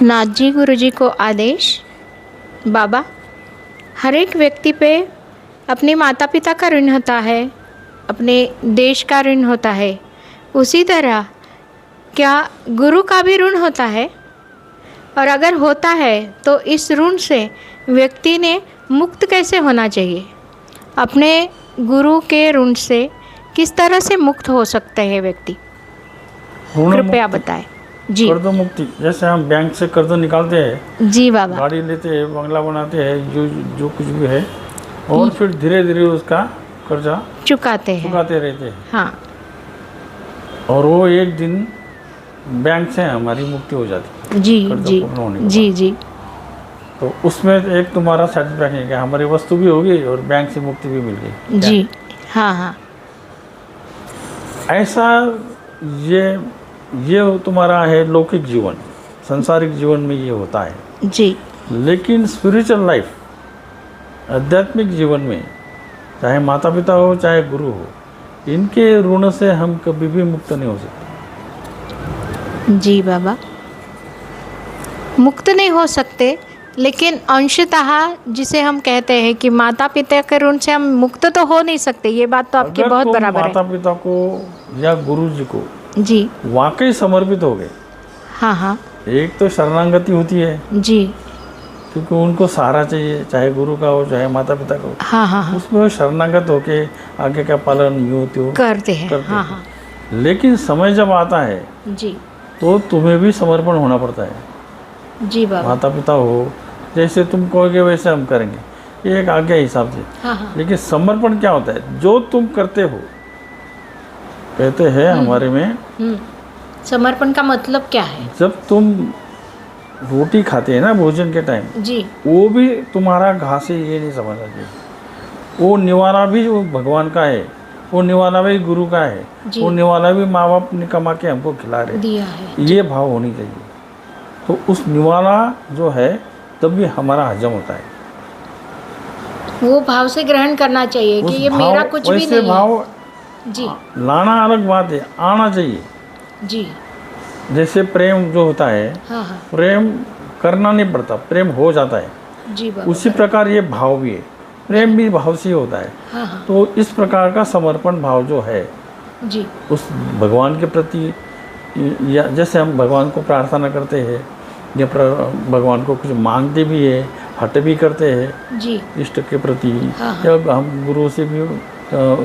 नाथ जी गुरु जी को आदेश। बाबा, हर एक व्यक्ति पे अपने माता पिता का ऋण होता है, अपने देश का ऋण होता है। उसी तरह क्या गुरु का भी ऋण होता है? और अगर होता है तो इस ऋण से व्यक्ति ने मुक्त कैसे होना चाहिए? अपने गुरु के ऋण से किस तरह से मुक्त हो सकते हैं व्यक्ति? कृपया बताएं। जी। कर्ज मुक्ति, जैसे हम बैंक से कर्ज निकालते हैं, जी बाबा। गाड़ी लेते हैं, बंगला बनाते हैं, जो कुछ भी है, और फिर धीरे धीरे उसका कर्जा चुकाते रहते हैं। हाँ। और वो एक दिन बैंक से हमारी मुक्ति हो जाती है। जी कर्ज जी पूर्ण होने के जी बाद। जी। तो उसमें एक तुम्हारा सेटिस्फैक्शन है कि हमारी वस्तु भी होगी और बैंक से मुक्ति भी मिल गई। जी हाँ हाँ। ऐसा ये तुम्हारा है लौकिक जीवन, सांसारिक जीवन में ये होता है। जी। लेकिन स्पिरिचुअल लाइफ, आध्यात्मिक जीवन में, चाहे माता पिता हो चाहे गुरु हो, इनके ऋण से हम कभी भी मुक्त नहीं हो सकते। जी बाबा, मुक्त नहीं हो सकते, लेकिन अंशतः जिसे हम कहते हैं कि माता पिता के ऋण से हम मुक्त तो हो नहीं सकते, ये बात तो आपकी बहुत बराबर है। माता पिता को या गुरु जी को जी वाकई समर्पित हो गए, हाँ हाँ एक तो शरणागति होती है जी, क्योंकि उनको सहारा चाहिए, चाहे गुरु का हो चाहे माता पिता का हो। हाँ हाँ हाँ, उसमें वो शरणागत होके आगे का पालन यूँ त्यों करते हैं। हाँ हाँ लेकिन समय जब आता है जी तो तुम्हें भी समर्पण होना पड़ता है। जी बाबा। माता पिता हो, जैसे तुम कहोगे वैसे हम करेंगे, ये एक आज्ञा हिसाब से। हाँ हाँ लेकिन समर्पण क्या होता है? जो तुम करते हो, कहते हैं हमारे में, समर्पण का मतलब क्या है? जब तुम रोटी खाते हैं ना भोजन के टाइम, जी वो भी तुम्हारा घास है ये नहीं समझना चाहिए। वो निवाला भी वो भगवान का है, वो निवाला भी गुरु का है, वो निवाला भी माँ बाप ने कमा के हमको खिला रहे दिया है। ये भाव होनी चाहिए। तो उस निवाला जो है तब भी हमारा हजम होता है। वो भाव से ग्रहण करना चाहिए कि ये मेरा कुछ भी नहीं भाव है। जी लाना अलग बात है, आना चाहिए। जी जैसे प्रेम जो होता है, हाँ हाँ प्रेम करना नहीं पड़ता, प्रेम हो जाता है। जी बाबा। उसी प्रकार ये भाव भी है, प्रेम भी भाव से ही होता है। हाँ हाँ तो इस प्रकार का समर्पण भाव जो है जी उस भगवान के प्रति, या जैसे हम भगवान को प्रार्थना करते हैं या भगवान को कुछ मांगते भी है, हट भी करते हैं जी इष्ट के प्रति, हाँ। या हम गुरु से भी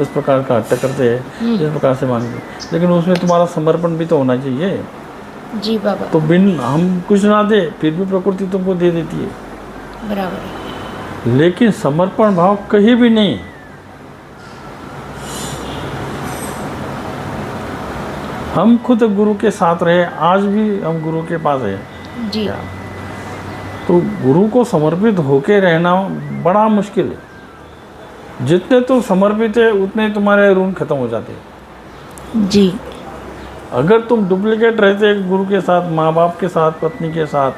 इस प्रकार का हट करते हैं, इस प्रकार से मांगते हैं। लेकिन उसमें तुम्हारा समर्पण भी तो होना चाहिए। जी बाबा। तो बिन हम कुछ ना दे फिर भी प्रकृति तुमको दे देती है। बराबर है। लेकिन समर्पण भाव कहीं भी नहीं। हम खुद गुरु के साथ रहे, आज भी हम गुरु के पास हैं जी तो गुरु को समर्पित होके रहना बड़ा मुश्किल है। जितने तुम समर्पित है उतने तुम्हारे ऋण खत्म हो जाते हैं। जी अगर तुम डुप्लीकेट रहते गुरु के साथ, माँ बाप के साथ, पत्नी के साथ,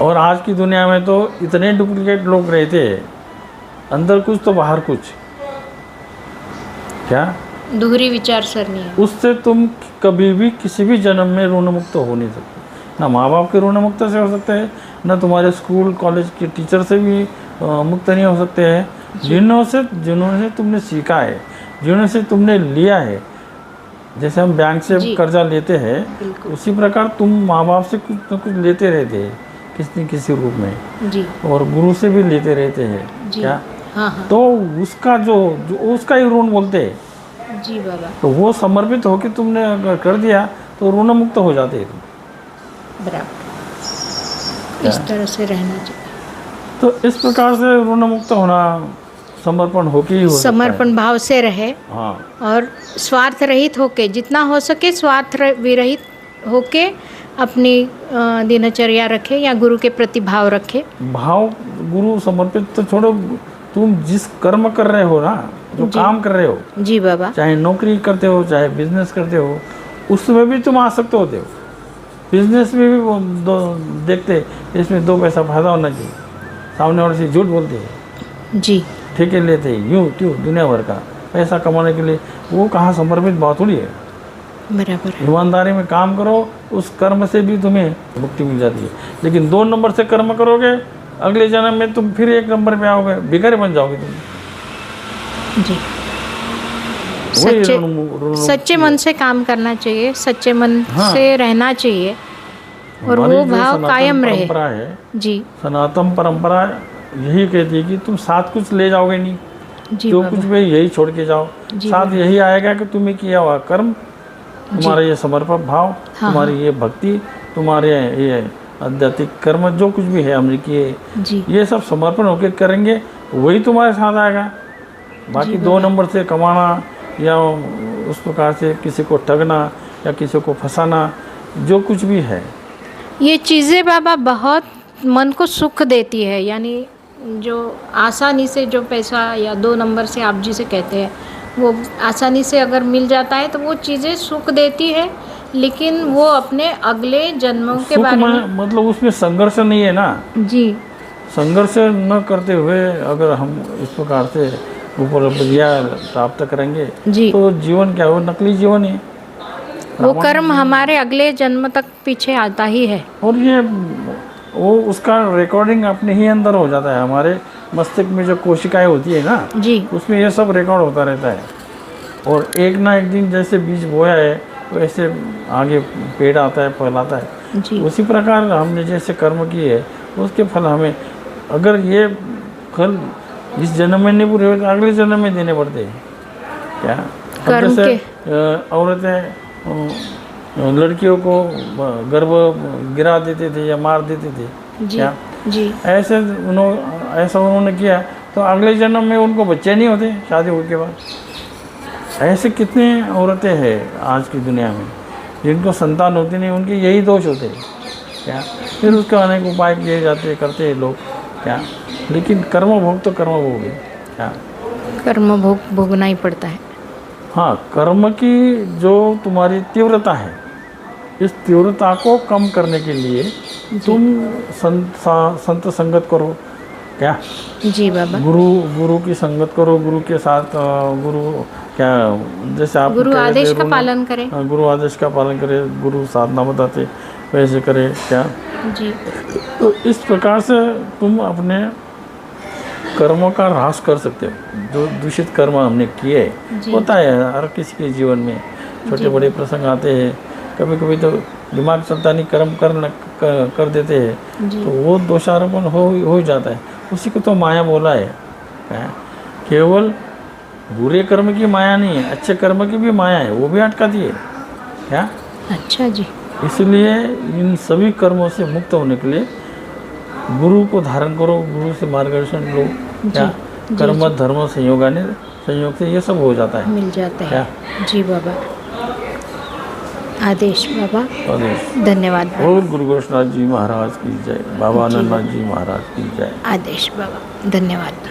और आज की दुनिया में तो इतने डुप्लीकेट लोग रहते हैं, अंदर कुछ तो बाहर कुछ, क्या दोहरी विचारसरणी है। उससे तुम कभी भी किसी भी जन्म में ऋण मुक्त हो नहीं सकते। ना माँ बाप के ऋण मुक्त से हो सकते हैं, ना तुम्हारे स्कूल कॉलेज के टीचर से भी मुक्त नहीं हो सकते हैं। जिन्होंने तुमने सीखा है, जिन्होंने से तुमने लिया है। जैसे हम बैंक से कर्जा लेते हैं, उसी प्रकार तुम माँ बाप से कुछ न कुछ लेते रहते हैं किसी न किसी रूप में जी, और गुरु से भी लेते रहते हैं। क्या हाँ हाँ तो उसका जो उसका ही ऋण बोलते हैं। जी बाबा। तो वो समर्पित होकर तुमने अगर कर दिया तो ऋण मुक्त हो जाते हैं तुम। बराबर, इस तरह से रहना चाहिए। तो इस प्रकार से ऋण मुक्त होना समर्पण होके ही हो सकता है। समर्पण भाव से रहे, हाँ, और स्वार्थ रहित होके, जितना हो सके स्वार्थ विरहित होके अपनी दिनचर्या रखे या गुरु के प्रति भाव रखे। भाव गुरु समर्पित तो छोड़ो, तुम जिस कर्म कर रहे हो ना, जो काम कर रहे हो, जी बाबा, चाहे नौकरी करते हो चाहे बिजनेस करते हो, उसमें भी तुम आसक्त होते हो। बिजनेस में भी वो देखते इसमें 2 पैसा फायदा होना चाहिए, सामने वाले से झूठ बोलते हैं जी, ठेके लेते हैं यूँ त्यों दुनिया भर का पैसा कमाने के लिए। वो कहाँ समर्पित बात थोड़ी है। बराबर है। ईमानदारी में काम करो, उस कर्म से भी तुम्हें मुक्ति मिल जाती है। लेकिन 2 नंबर से कर्म करोगे, अगले जन्म में तुम फिर 1 नंबर पे आओगे, भिखारी बन जाओगे तुम। जी, वही सच्चे मन से काम करना चाहिए, सच्चे मन से रहना चाहिए और हमारी वो जो भाव सनातन कायम रहे। परंपरा है, जी सनातन परंपरा यही कहती है कि तुम साथ कुछ ले जाओगे नहीं, जी जो बाबा। कुछ भी यही छोड़ के जाओ, जी साथ यही आएगा कि तुम्हें किया हुआ कर्म, तुम्हारा ये समर्पण भाव, तुम्हारी ये भक्ति, तुम्हारे ये आध्यात्मिक कर्म जो कुछ भी है हमने किए, जी ये सब समर्पण होकर करेंगे, वही तुम्हारे साथ आएगा। बाकी 2 नंबर से कमाना या उस प्रकार से किसी को ठगना या किसी को फंसाना, जो कुछ भी है, ये चीज़ें बाबा बहुत मन को सुख देती है। यानी जो आसानी से जो पैसा या 2 नंबर से आप जिसे कहते हैं, वो आसानी से अगर मिल जाता है तो वो चीज़ें सुख देती है, लेकिन वो अपने अगले जन्मों के सुख बारे में में मतलब उसमें संघर्ष नहीं है ना। जी संघर्ष न करते हुए अगर हम इस प्रकार से उपलब्धियाँ प्राप्त करेंगे जी, तो जीवन क्या हो, नकली जीवन है। वो कर्म हमारे अगले जन्म तक पीछे आता ही है। और ये वो उसका रिकॉर्डिंग अपने ही अंदर हो जाता है। हमारे मस्तिष्क में जो कोशिकाएं होती है ना, जी उसमें ये सब रिकॉर्ड होता रहता है। और एक ना एक दिन जैसे बीज बोया है वैसे आगे पेड़ आता है, फैलाता है। जी उसी प्रकार हमने जैसे कर्म किए उसके फल हमें, अगर ये फल इस जन्म में नहीं पूरे होते, अगले जन्म में देने पड़ते हैं। क्या अब कर्म जैसे औरतें लड़कियों को गर्भ गिरा देते थे या मार देते थे, जी क्या जी ऐसा उन्होंने किया तो अगले जन्म में उनको बच्चे नहीं होते शादी होने के बाद। ऐसे कितने औरतें हैं आज की दुनिया में जिनको संतान होती नहीं, उनके यही दोष होते हैं। क्या फिर उसके अनेक उपाय किए जाते करते हैं लोग, क्या लेकिन कर्म भोग तो कर्म भोग है। क्या कर्म भोगना ही पड़ता है। हाँ, कर्म की जो तुम्हारी तीव्रता है, इस तीव्रता को कम करने के लिए तुम संत संगत करो। क्या जी बाबा, गुरु की संगत करो, गुरु के साथ गुरु क्या जैसे आप गुरु कह रहे आदेश थे, का पालन करें। गुरु आदेश का पालन करे, गुरु साधना बताते वैसे करे। क्या जी तो इस प्रकार से तुम अपने कर्मों का ह्रास कर सकते हो। जो दूषित कर्म हमने किए, होता है हर किसी के जीवन में, छोटे बड़े प्रसंग आते हैं, कभी कभी तो दिमाग चलता नहीं, कर्म कर देते हैं तो वो दोषारोपण हो जाता है। उसी को तो माया बोला है। केवल बुरे कर्म की माया नहीं है, अच्छे कर्म की भी माया है, वो भी अटकाती है। क्या अच्छा जी, इसलिए इन सभी कर्मों से मुक्त होने के लिए गुरु को धारण करो, गुरु से मार्गदर्शन लो। क्या कर्म धर्म संयोग से ये सब हो जाता है, मिल जाता है। क्या जी बाबा, आदेश बाबा, आदेश। धन्यवाद बाबा। और गुरु गोरक्षनाथ जी महाराज की जय, बाबा आनंदनाथ जी महाराज की जय। आदेश बाबा, धन्यवाद।